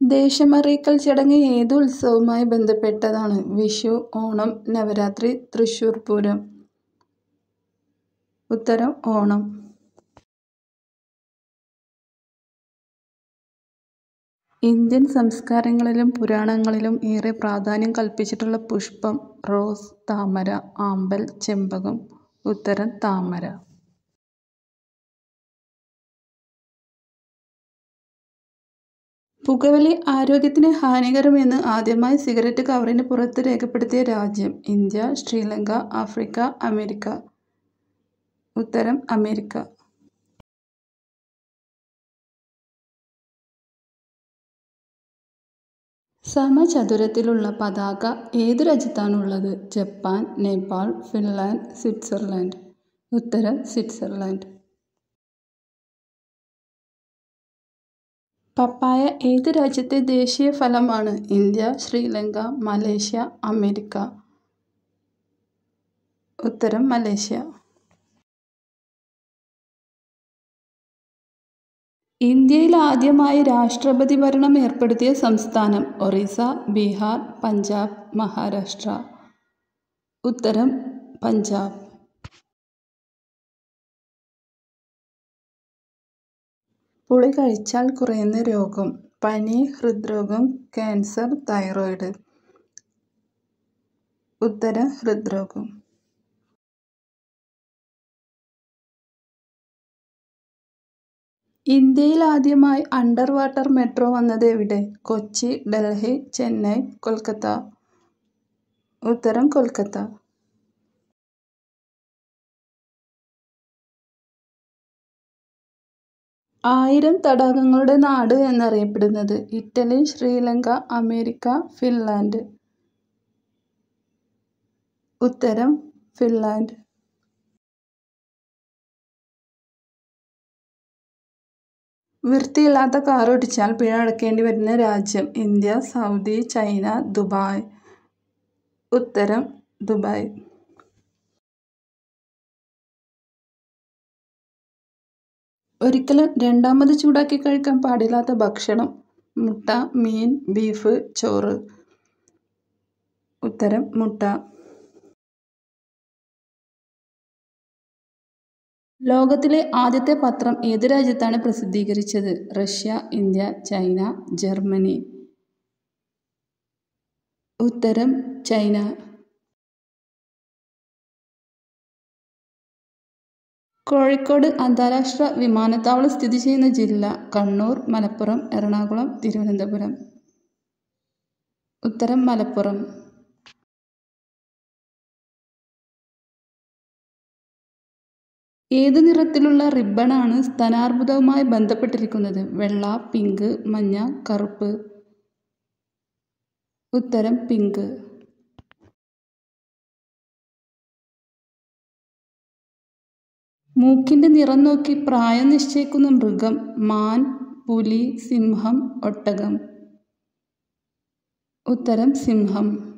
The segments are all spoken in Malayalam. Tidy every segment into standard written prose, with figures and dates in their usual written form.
ദേശമറിയിക്കൽ ചടങ്ങ് ഏത് ഉത്സവവുമായി ബന്ധപ്പെട്ടതാണ്? വിഷു, ഓണം, നവരാത്രി, തൃശ്ശൂർ പൂരം. ഉത്തരം ഓണം. ഇന്ത്യൻ സംസ്കാരങ്ങളിലും പുരാണങ്ങളിലും ഏറെ പ്രാധാന്യം കൽപ്പിച്ചിട്ടുള്ള പുഷ്പം? റോസ്, താമര, ആമ്പൽ, ചെമ്പകം. ഉത്തരം താമര. പുകവലി ആരോഗ്യത്തിന് ഹാനികരമെന്ന് ആദ്യമായി സിഗരറ്റ് കവറിന് പുറത്ത് രേഖപ്പെടുത്തിയ രാജ്യം? India, Sri Lanka, Africa, America. ഉത്തരം അമേരിക്ക. സമചതുരത്തിലുള്ള പതാക ഏതു രാജ്യത്താണുള്ളത്? Japan, Nepal, Finland, Switzerland. ഉത്തരം സ്വിറ്റ്സർലൻഡ്. പപ്പായ ഏത് രാജ്യത്തെ ദേശീയ ഫലമാണ്? India, Sri Lanka, Malaysia, America. ഉത്തരം മലേഷ്യ. ഇന്ത്യയിൽ ആദ്യമായി രാഷ്ട്രപതി ഭരണം ഏർപ്പെടുത്തിയ സംസ്ഥാനം? ഒറീസ, ബീഹാർ, പഞ്ചാബ്, മഹാരാഷ്ട്ര. ഉത്തരം പഞ്ചാബ്. പുളി കഴിച്ചാൽ കുറയുന്ന രോഗം? പനി, ഹൃദ്രോഗം, ക്യാൻസർ, തൈറോയ്ഡ്. ഉത്തരം ഹൃദ്രോഗം. ഇന്ത്യയിൽ ആദ്യമായി അണ്ടർ വാട്ടർ മെട്രോ വന്നത് എവിടെ? കൊച്ചി, ഡൽഹി, ചെന്നൈ, കൊൽക്കത്ത. ഉത്തരം കൊൽക്കത്ത. ആയിരം തടാകങ്ങളുടെ നാട് എന്നറിയപ്പെടുന്നത്? Italy, Sri Lanka, America, Finland. ഉത്തരം ഫിൻലാൻഡ്. വൃത്തിയില്ലാത്ത കാർ ഓടിച്ചാൽ പിഴ അടയ്ക്കേണ്ടി വരുന്ന രാജ്യം? India, Saudi, China, Dubai. ഉത്തരം ദുബായ്. ഒരിക്കലും രണ്ടാമത് ചൂടാക്കി കഴിക്കാൻ പാടില്ലാത്ത ഭക്ഷണം? മുട്ട, മീൻ, ബീഫ്, ചോറ്. ഉത്തരം മുട്ട. ലോകത്തിലെ ആദ്യത്തെ പത്രം ഏത് രാജ്യത്താണ് പ്രസിദ്ധീകരിച്ചത്? Russia, India, China, Germany. ഉത്തരം ചൈന. കോഴിക്കോട് അന്താരാഷ്ട്ര വിമാനത്താവളം സ്ഥിതി ചെയ്യുന്ന ജില്ല? കണ്ണൂർ, മലപ്പുറം, എറണാകുളം, തിരുവനന്തപുരം. ഉത്തരം മലപ്പുറം. ഏത് നിറത്തിലുള്ള റിബണാണ് സ്തനാർബുദവുമായി ബന്ധപ്പെട്ടിരിക്കുന്നത്? വെള്ള, പിങ്ക്, മഞ്ഞ, കറുപ്പ്. ഉത്തരം പിങ്ക്. മൂക്കിന്റെ നിറം നോക്കി പ്രായം നിശ്ചയിക്കുന്ന മൃഗം? മാൻ, പുലി, സിംഹം, ഒട്ടകം. ഉത്തരം സിംഹം.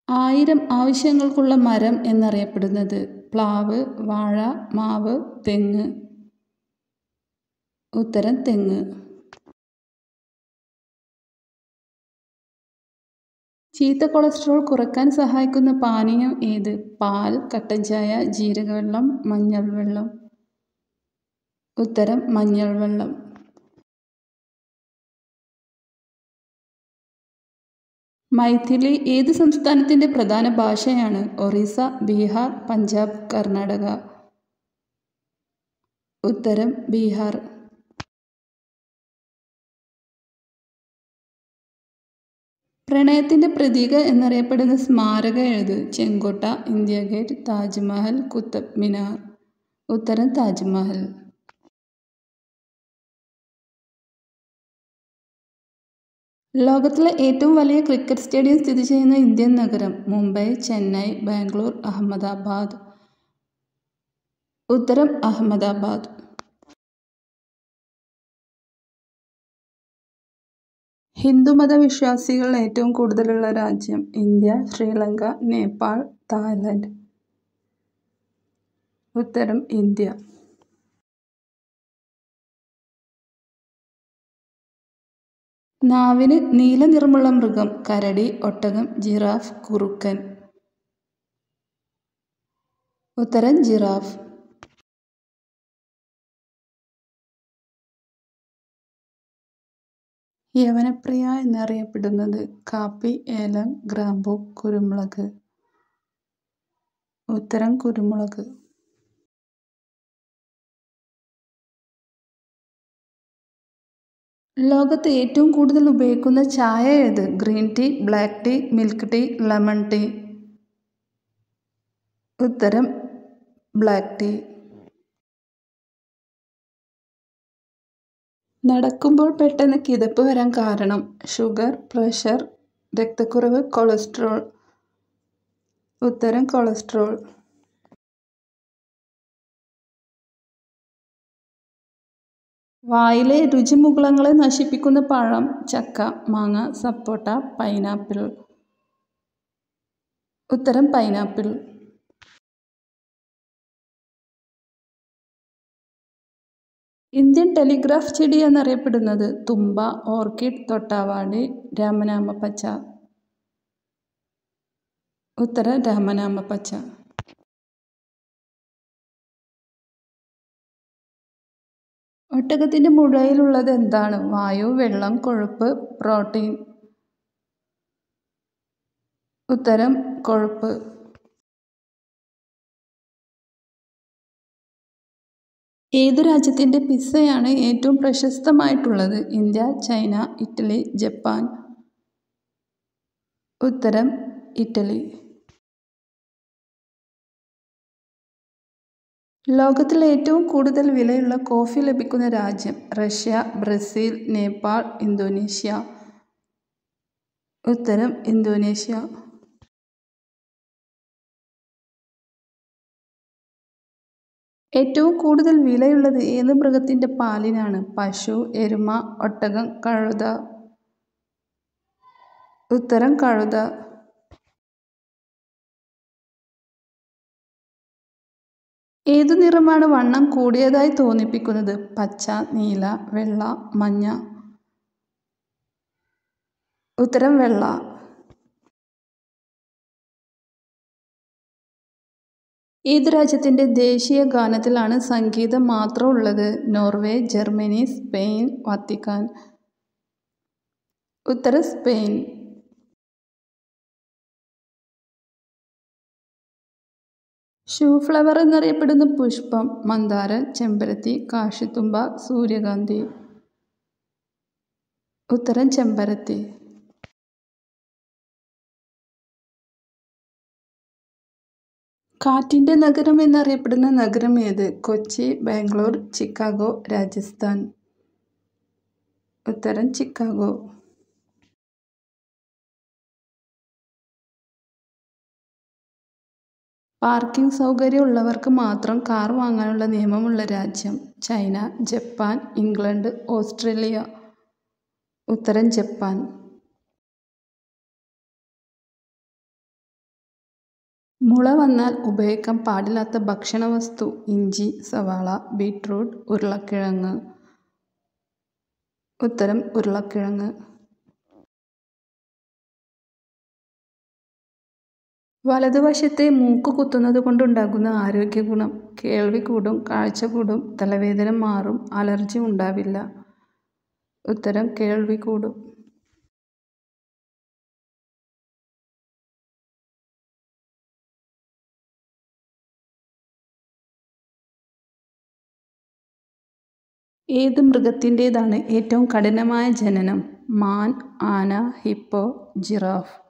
ആയിരം ആവശ്യങ്ങൾക്കുള്ള മരം എന്നറിയപ്പെടുന്നത്? പ്ലാവ്, വാഴ, മാവ്, തെങ്ങ്. ഉത്തരം തെങ്ങ്. ചീത്ത കൊളസ്ട്രോൾ കുറയ്ക്കാൻ സഹായിക്കുന്ന പാനീയം ഏത്? പാൽ, കട്ടൻ ചായ, ജീരകവെള്ളം, മഞ്ഞൾ വെള്ളം. ഉത്തരം മഞ്ഞൾ വെള്ളം. മൈഥിലി ഏത് സംസ്ഥാനത്തിന്റെ പ്രധാന ഭാഷയാണ്? ഒറീസ, ബീഹാർ, പഞ്ചാബ്, കർണാടക. ഉത്തരം ബീഹാർ. പ്രണയത്തിന്റെ പ്രതീക എന്നറിയപ്പെടുന്ന സ്മാരക ഏത്? ചെങ്കോട്ട, ഇന്ത്യ ഗേറ്റ്, താജ്മഹൽ, കുത്തബ് മിനാർ. ഉത്തരം താജ്മഹൽ. ലോകത്തിലെ ഏറ്റവും വലിയ ക്രിക്കറ്റ് സ്റ്റേഡിയം സ്ഥിതി ചെയ്യുന്ന ഇന്ത്യൻ നഗരം? മുംബൈ, ചെന്നൈ, ബാംഗ്ലൂർ, അഹമ്മദാബാദ്. ഉത്തരം അഹമ്മദാബാദ്. ഹിന്ദുമത വിശ്വാസികൾ ഏറ്റവും കൂടുതലുള്ള രാജ്യം? India, Sri Lanka, Nepal, Thailand. ഉത്തരം ഇന്ത്യ. നാവിന് നീല നിറമുള്ള മൃഗം കരടി, ഒട്ടകം, ജിറാഫ്, കുറുക്കൻ. ഉത്തരം ജിറാഫ്. യവനപ്രിയ എന്നറിയപ്പെടുന്നത് കാപ്പി, ഏലം, ഗ്രാമ്പു, കുരുമുളക്. ഉത്തരം കുരുമുളക്. ലോകത്ത് ഏറ്റവും കൂടുതൽ ഉപയോഗിക്കുന്ന ചായ ഏത്? Green tea, black tea, milk tea, lemon tea. ഉത്തരം ബ്ലാക്ക് ടീ. നടക്കുമ്പോൾ പെട്ടെന്ന് കിതപ്പ് വരാൻ കാരണം? ഷുഗർ, പ്രഷർ, രക്തക്കുറവ്, കൊളസ്ട്രോൾ. ഉത്തരം കൊളസ്ട്രോൾ. വായിലെ രുചിമുകുളങ്ങളെ നശിപ്പിക്കുന്ന പഴം? ചക്ക, മാങ്ങ, സപ്പോട്ട, പൈനാപ്പിൾ. ഉത്തരം പൈനാപ്പിൾ. ഇന്ത്യൻ ടെലിഗ്രാഫ് ചെടി എന്നറിയപ്പെടുന്നത്? തുമ്പ, ഓർക്കിഡ്, തൊട്ടാവാടി, രാമനാമപ്പച്ച. ഉത്തരം രാമനാമപ്പച്ച. ഒട്ടകത്തിന്റെ മുഴയിലുള്ളത് എന്താണ്? വായു, വെള്ളം, കൊഴുപ്പ്, പ്രോട്ടീൻ. ഉത്തരം കൊഴുപ്പ്. ഏതു രാജ്യത്തിന്റെ പിസ്സയാണ് ഏറ്റവും പ്രശസ്തമായിട്ടുള്ളത്? India, China, Italy, Japan. ഉത്തരം ഇറ്റലി. ലോകത്തിൽ ഏറ്റവും കൂടുതൽ വിലയുള്ള കോഫി ലഭിക്കുന്ന രാജ്യം? Russia, Brazil, Nepal, Indonesia. ഉത്തരം ഇന്തോനേഷ്യ. ഏറ്റവും കൂടുതൽ വിലയുള്ളത് ഏത് മൃഗത്തിന്റെ പാലിനാണ്? പശു, എരുമ, ഒട്ടകം, കഴുത. ഉത്തരം കഴുത. ഏതു നിറമാണ് വണ്ണം കൂടിയതായി തോന്നിപ്പിക്കുന്നത്? പച്ച, നീല, വെള്ള, മഞ്ഞ. ഉത്തരം വെള്ള. ഏതു രാജ്യത്തിന്റെ ദേശീയ ഗാനത്തിലാണ് സംഗീതം മാത്രം ഉള്ളത്? Norway, Germany, Spain, Vatican. ഉത്തരം സ്പെയിൻ. ഷൂ ഫ്ലവർ എന്നറിയപ്പെടുന്ന പുഷ്പം? മന്ദാരം, ചെമ്പരത്തി, കാശിത്തുമ്പ, സൂര്യകാന്തി. ഉത്തരം ചെമ്പരത്തി. കാറ്റിന്റെ നഗരം എന്നറിയപ്പെടുന്ന നഗരം ഏത്? കൊച്ചി, ബാംഗ്ലൂർ, ചിക്കാഗോ, രാജസ്ഥാൻ. ഉത്തരം ചിക്കാഗോ. പാർക്കിംഗ് സൗകര്യം ഉള്ളവർക്ക് മാത്രം കാർ വാങ്ങാനുള്ള നിയമമുള്ള രാജ്യം? China, Japan, England, Australia. ഉത്തരം ജപ്പാൻ. മുള വന്നാൽ ഉപയോഗിക്കാൻ പാടില്ലാത്ത ഭക്ഷണവസ്തു? ഇഞ്ചി, സവാള, ബീറ്റ്റൂട്ട്, ഉരുളക്കിഴങ്ങ്. ഉത്തരം ഉരുളക്കിഴങ്ങ്. വലതുവശത്തെ മൂക്ക് കുത്തുന്നത് കൊണ്ടുണ്ടാകുന്ന ആരോഗ്യ ഗുണം? കേൾവി കൂടും, കാഴ്ച കൂടും, തലവേദന മാറും, അലർജി ഉണ്ടാവില്ല. ഉത്തരം കേൾവി കൂടും. ഏത് മൃഗത്തിൻ്റെതാണ് ഏറ്റവും കഠിനമായ ജനനം? മാൻ, ആന, ഹിപ്പോ, ജിറാഫ്.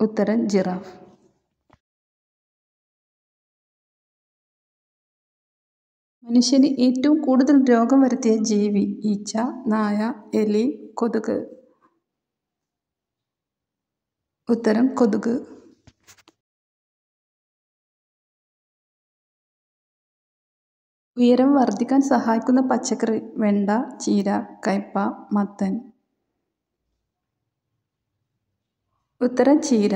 ഉത്തരം ജിറാഫ്. മനുഷ്യന് ഏറ്റവും കൂടുതൽ രോഗം വരുത്തിയ ജീവി? ഈച്ച, നായ, എലി, കൊതുക്. ഉത്തരം കൊതുക്. ഉയരം വർദ്ധിക്കാൻ സഹായിക്കുന്ന പച്ചക്കറി? വെണ്ട, ചീര, കയ്പ, മത്തൻ. ഉത്തരം ചീര.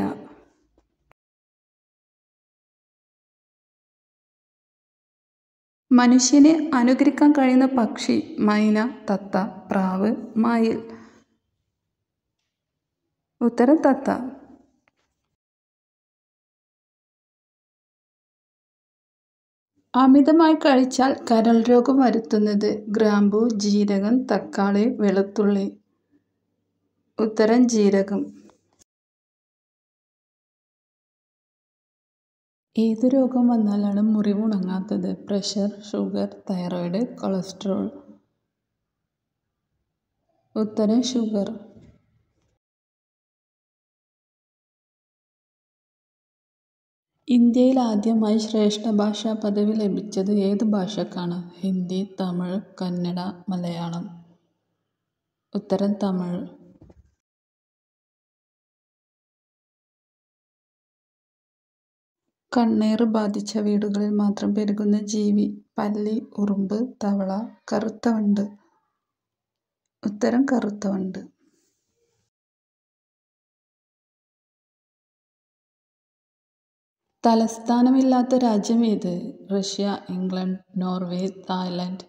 മനുഷ്യനെ അനുകരിക്കാൻ കഴിയുന്ന പക്ഷി? മൈന, തത്ത, പ്രാവ്, മയിൽ. ഉത്തരം തത്ത. അമിതമായി കഴിച്ചാൽ കരൾ രോഗം വരുത്തുന്നത് ഗ്രാമ്പു, ജീരകം, തക്കാളി, വെളുത്തുള്ളി. ഉത്തരം ജീരകം. ഏതു രോഗം വന്നാലാണ് മുറിവ് ഉണങ്ങാത്തത്? Pressure, sugar, thyroid, cholesterol. ഉത്തരം ഷുഗർ. ഇന്ത്യയിൽ ആദ്യമായി ശ്രേഷ്ഠ ഭാഷാ പദവി ലഭിച്ചത് ഏതു ഭാഷക്കാണ്? ഹിന്ദി, തമിഴ്, കന്നഡ, മലയാളം. ഉത്തരം തമിഴ്. കണ്ണേറ് ബാധിച്ച വീടുകളിൽ മാത്രം പെരുകുന്ന ജീവി? പല്ലി, ഉറുമ്പ്, തവള, കറുത്ത വണ്ട്. ഉത്തരം കറുത്ത വണ്ട്. തലസ്ഥാനമില്ലാത്ത രാജ്യം ഏത്? Russia, England, Norway, Thailand.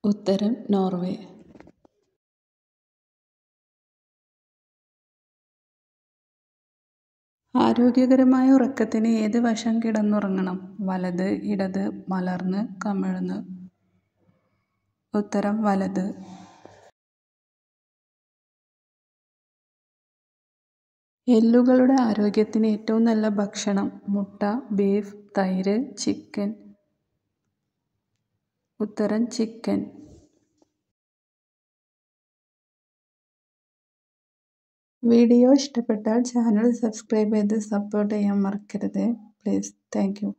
ഉത്തരം നോർവേ. ആരോഗ്യകരമായ ഉറക്കത്തിന് ഏത് വശം കിടന്നുറങ്ങണം? വലത്, ഇടത്, മലർന്ന്, കമിഴ്ന്ന്. ഉത്തരം വലത്. എല്ലുകളുടെ ആരോഗ്യത്തിന് ഏറ്റവും നല്ല ഭക്ഷണം? മുട്ട, ബീഫ്, തൈര്, ചിക്കൻ. ഉത്തരം ചിക്കൻ. വീഡിയോ ഇഷ്ടപ്പെട്ടാൽ ചാനൽ സബ്സ്ക്രൈബ് ചെയ്ത് സപ്പോർട്ട് ചെയ്യാൻ മറക്കരുത്. പ്ലീസ്. Thank you.